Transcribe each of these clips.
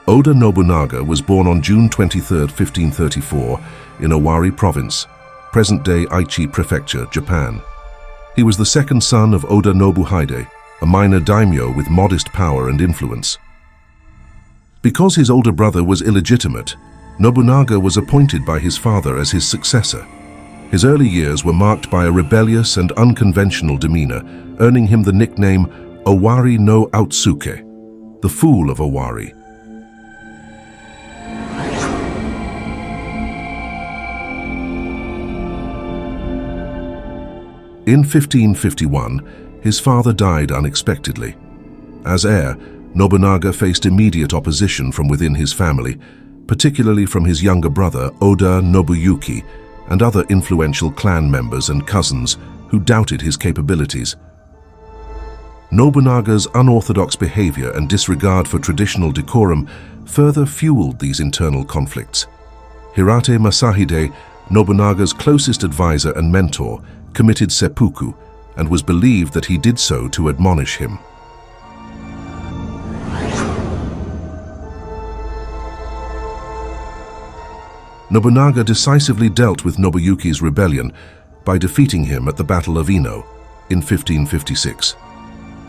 Oda Nobunaga was born on June 23, 1534, in Owari Province, present-day Aichi Prefecture, Japan. He was the second son of Oda Nobunaga, a minor daimyo with modest power and influence. Because his older brother was illegitimate, Nobunaga was appointed by his father as his successor. His early years were marked by a rebellious and unconventional demeanor, earning him the nickname Owari no Outsuke, the Fool of Owari. In 1551, his father died unexpectedly. As heir, Nobunaga faced immediate opposition from within his family, particularly from his younger brother Oda Nobuyuki and other influential clan members and cousins who doubted his capabilities. Nobunaga's unorthodox behavior and disregard for traditional decorum further fueled these internal conflicts. Hirate Masahide, Nobunaga's closest advisor and mentor, committed seppuku and was believed that he did so to admonish him. Nobunaga decisively dealt with Nobuyuki's rebellion by defeating him at the Battle of Ino in 1556.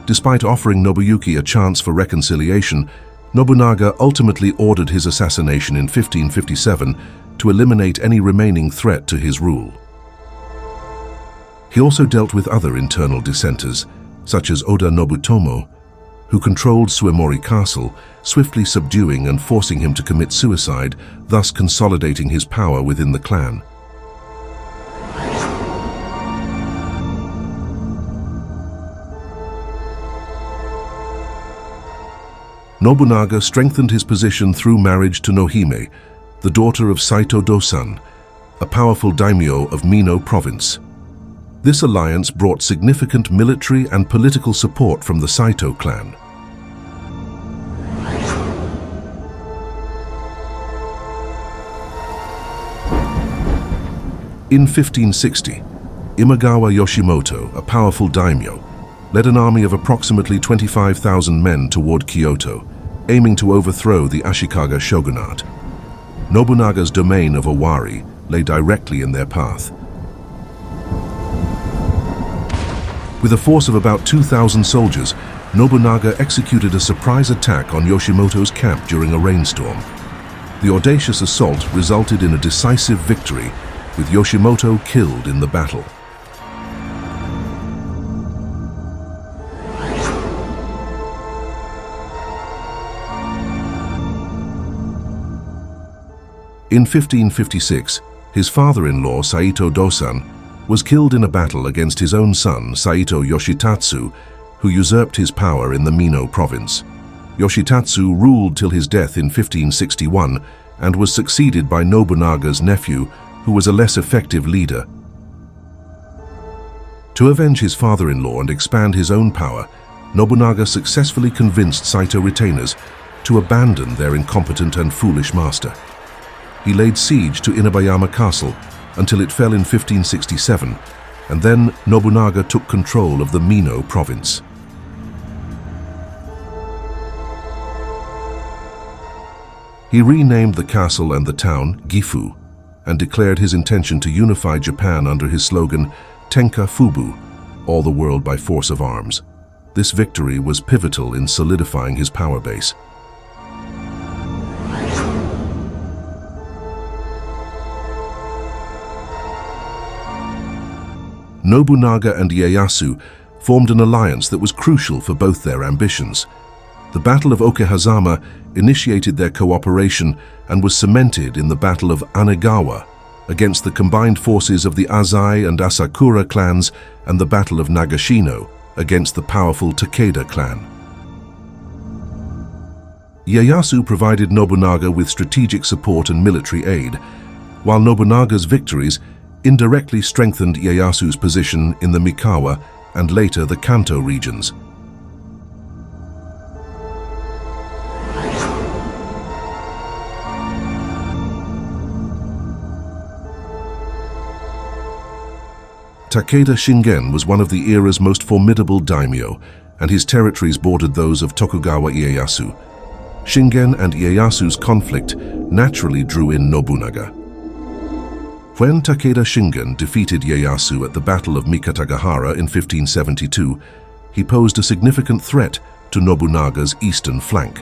Despite offering Nobuyuki a chance for reconciliation, Nobunaga ultimately ordered his assassination in 1557 to eliminate any remaining threat to his rule. He also dealt with other internal dissenters, such as Oda Nobutomo, who controlled Suemori Castle, swiftly subduing and forcing him to commit suicide, thus consolidating his power within the clan. Nobunaga strengthened his position through marriage to Nohime, the daughter of Saito Dosan, a powerful daimyo of Mino Province. This alliance brought significant military and political support from the Saito clan. In 1560, Imagawa Yoshimoto, a powerful daimyo, led an army of approximately 25,000 men toward Kyoto, aiming to overthrow the Ashikaga shogunate. Nobunaga's domain of Owari lay directly in their path. With a force of about 2,000 soldiers, Nobunaga executed a surprise attack on Yoshimoto's camp during a rainstorm. The audacious assault resulted in a decisive victory, with Yoshimoto killed in the battle. In 1556, his father-in-law Saito Dosan was killed in a battle against his own son Saito Yoshitatsu, who usurped his power in the Mino province. Yoshitatsu ruled till his death in 1561 and was succeeded by Nobunaga's nephew, who was a less effective leader. To avenge his father-in-law and expand his own power, Nobunaga successfully convinced Saito retainers to abandon their incompetent and foolish master. He laid siege to Inabayama Castle until it fell in 1567, and then Nobunaga took control of the Mino province. He renamed the castle and the town Gifu and declared his intention to unify Japan under his slogan, Tenka Fubu, all the world by force of arms. This victory was pivotal in solidifying his power base. Nobunaga and Ieyasu formed an alliance that was crucial for both their ambitions. The Battle of Okehazama initiated their cooperation and was cemented in the Battle of Anegawa against the combined forces of the Azai and Asakura clans and the Battle of Nagashino against the powerful Takeda clan. Ieyasu provided Nobunaga with strategic support and military aid, while Nobunaga's victories indirectly strengthened Ieyasu's position in the Mikawa and later the Kanto regions. Takeda Shingen was one of the era's most formidable daimyo, and his territories bordered those of Tokugawa Ieyasu. Shingen and Ieyasu's conflict naturally drew in Nobunaga. When Takeda Shingen defeated Ieyasu at the Battle of Mikatagahara in 1572, he posed a significant threat to Nobunaga's eastern flank.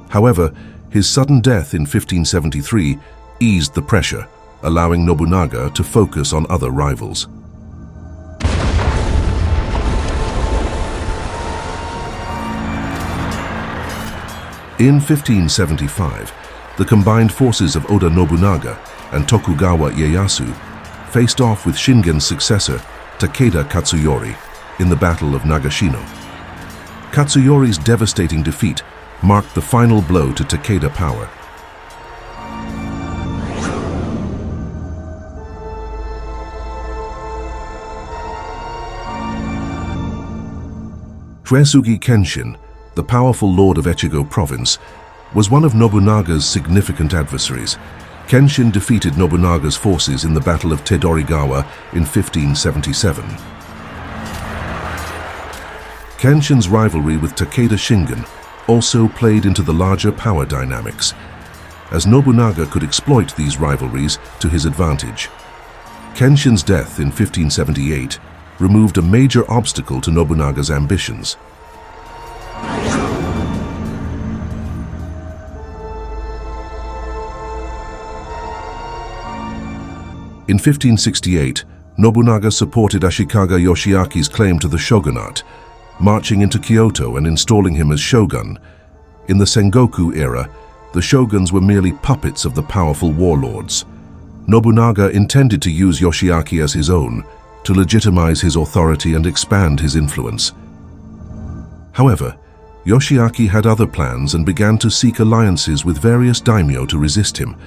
However, his sudden death in 1573 eased the pressure, allowing Nobunaga to focus on other rivals. In 1575, the combined forces of Oda Nobunaga and Tokugawa Ieyasu faced off with Shingen's successor, Takeda Katsuyori, in the Battle of Nagashino. Katsuyori's devastating defeat marked the final blow to Takeda power. Uesugi Kenshin, the powerful lord of Echigo province, was one of Nobunaga's significant adversaries. Kenshin defeated Nobunaga's forces in the Battle of Tedorigawa in 1577. Kenshin's rivalry with Takeda Shingen also played into the larger power dynamics, as Nobunaga could exploit these rivalries to his advantage. Kenshin's death in 1578 removed a major obstacle to Nobunaga's ambitions. In 1568, Nobunaga supported Ashikaga Yoshiaki's claim to the shogunate, marching into Kyoto and installing him as shogun. In the Sengoku era, the shoguns were merely puppets of the powerful warlords. Nobunaga intended to use Yoshiaki as his own, to legitimize his authority and expand his influence. However, Yoshiaki had other plans and began to seek alliances with various daimyo to resist him.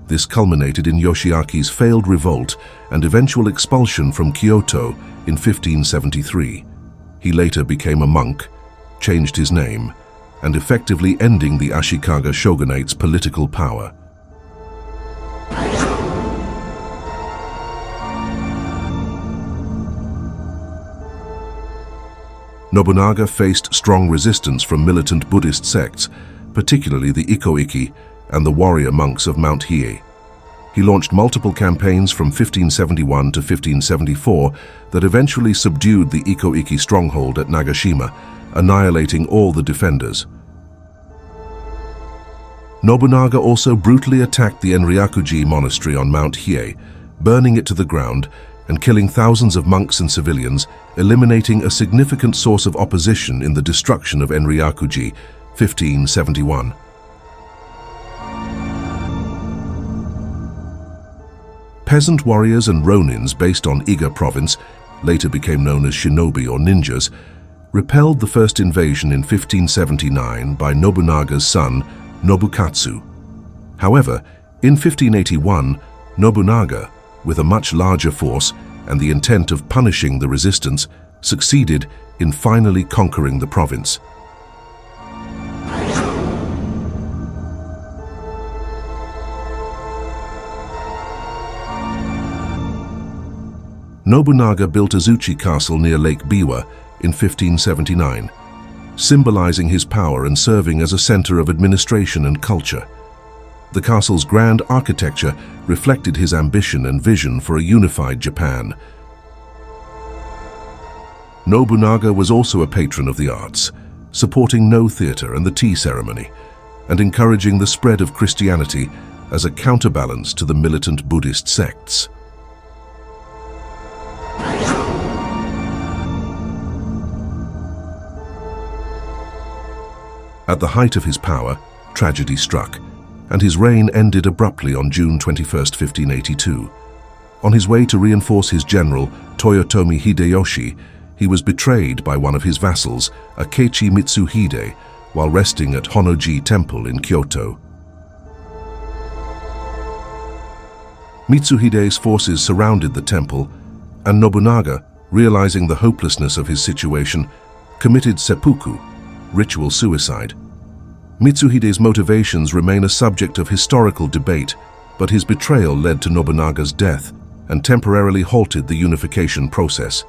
This culminated in Yoshiaki's failed revolt and eventual expulsion from Kyoto in 1573. He later became a monk, changed his name, and effectively ending the Ashikaga shogunate's political power. Nobunaga faced strong resistance from militant Buddhist sects, particularly the Iko-Iki and the warrior monks of Mount Hiei. He launched multiple campaigns from 1571 to 1574 that eventually subdued the Iko-Iki stronghold at Nagashima, annihilating all the defenders. Nobunaga also brutally attacked the Enryakuji monastery on Mount Hiei, burning it to the ground and killing thousands of monks and civilians, eliminating a significant source of opposition in the destruction of Enryakuji, 1571. Peasant warriors and ronins based on Iga province, later became known as shinobi or ninjas, repelled the first invasion in 1579 by Nobunaga's son, Nobukatsu. However, in 1581, Nobunaga, with a much larger force and the intent of punishing the resistance, succeeded in finally conquering the province. Nobunaga built Azuchi Castle near Lake Biwa in 1579, symbolizing his power and serving as a center of administration and culture. The castle's grand architecture reflected his ambition and vision for a unified Japan. Nobunaga was also a patron of the arts, supporting No theater and the tea ceremony, and encouraging the spread of Christianity as a counterbalance to the militant Buddhist sects. At the height of his power, tragedy struck, and his reign ended abruptly on June 21, 1582. On his way to reinforce his general, Toyotomi Hideyoshi, he was betrayed by one of his vassals, Akechi Mitsuhide, while resting at Honnoji Temple in Kyoto. Mitsuhide's forces surrounded the temple, and Nobunaga, realizing the hopelessness of his situation, committed seppuku, ritual suicide. Mitsuhide's motivations remain a subject of historical debate, but his betrayal led to Nobunaga's death and temporarily halted the unification process.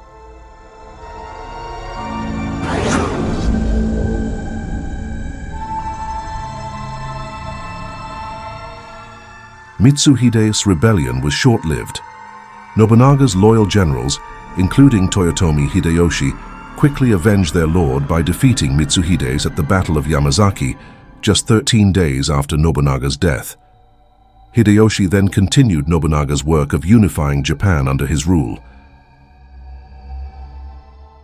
Mitsuhide's rebellion was short-lived. Nobunaga's loyal generals, including Toyotomi Hideyoshi, quickly avenged their lord by defeating Mitsuhide's at the Battle of Yamazaki, just 13 days after Nobunaga's death. Hideyoshi then continued Nobunaga's work of unifying Japan under his rule.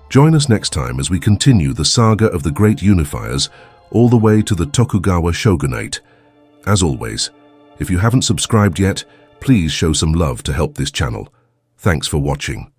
Join us next time as we continue the saga of the great unifiers all the way to the Tokugawa shogunate. As always, if you haven't subscribed yet, please show some love to help this channel. Thanks for watching.